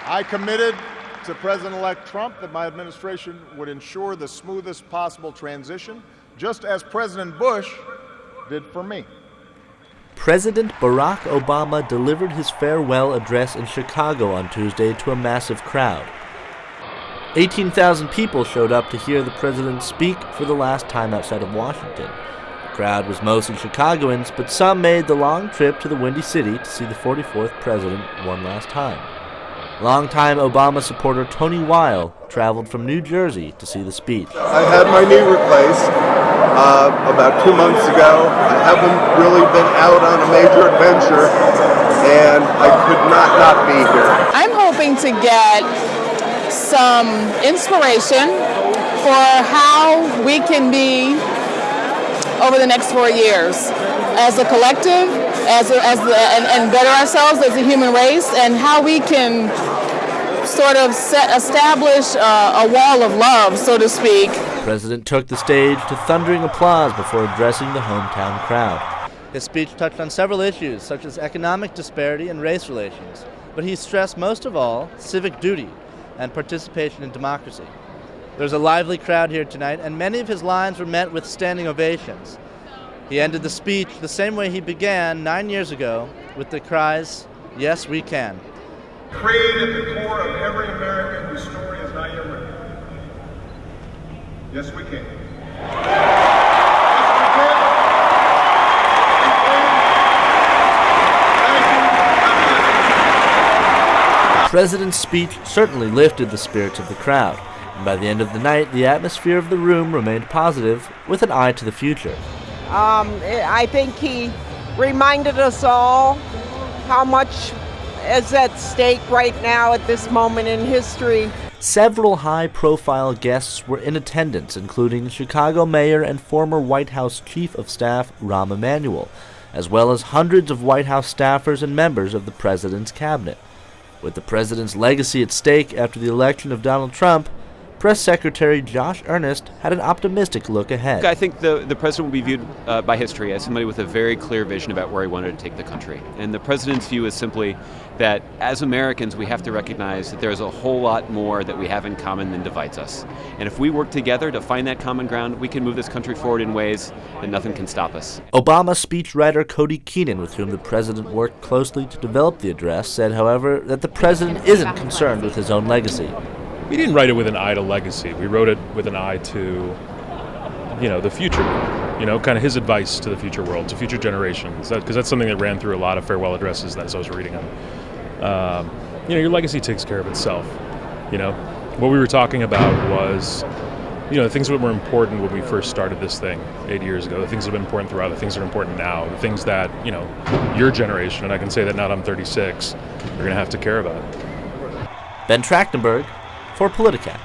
I committed to President-elect Trump that my administration would ensure the smoothest possible transition, just as President Bush did for me. President Barack Obama delivered his farewell address in Chicago on Tuesday to a massive crowd. 18,000 people showed up to hear the president speak for the last time outside of Washington. The crowd was mostly Chicagoans, but some made the long trip to the Windy City to see the 44th president one last time. Longtime Obama supporter Tony Weil traveled from New Jersey to see the speech. I had my knee replaced about 2 months ago. I haven't really been out on a major adventure, and I could not be here. I'm hoping to get some inspiration for how we can be over the next 4 years as a collective, and better ourselves as a human race, and how we can sort of establish a wall of love, so to speak. The president took the stage to thundering applause before addressing the hometown crowd. His speech touched on several issues, such as economic disparity and race relations, but he stressed most of all civic duty and participation in democracy. There's a lively crowd here tonight, and many of his lines were met with standing ovations. He ended the speech the same way he began 9 years ago, with the cries, "Yes, we can." Prayed at the core of every American whose story is not yet written. Yes, we can. The president's speech certainly lifted the spirits of the crowd, and by the end of the night, the atmosphere of the room remained positive, with an eye to the future. I think he reminded us all how much is at stake right now at this moment in history. Several high-profile guests were in attendance, including Chicago Mayor and former White House Chief of Staff Rahm Emanuel, as well as hundreds of White House staffers and members of the president's cabinet. With the president's legacy at stake after the election of Donald Trump, Press Secretary Josh Earnest had an optimistic look ahead. I think the president will be viewed by history as somebody with a very clear vision about where he wanted to take the country. And the president's view is simply that as Americans, we have to recognize that there's a whole lot more that we have in common than divides us. And if we work together to find that common ground, we can move this country forward in ways that nothing can stop us. Obama speechwriter Cody Keenan, with whom the president worked closely to develop the address, said, however, that the president isn't concerned with his own legacy. We didn't write it with an eye to legacy. We wrote it with an eye to, the future, kind of his advice to the future world, to future generations, because that's something that ran through a lot of farewell addresses as I was reading them. Your legacy takes care of itself. What we were talking about was, the things that were important when we first started this thing 8 years ago, the things that have been important throughout, the things that are important now, the things that, your generation, and I can say that now that I'm 36, are going to have to care about. Ben Trachtenberg for Politicat.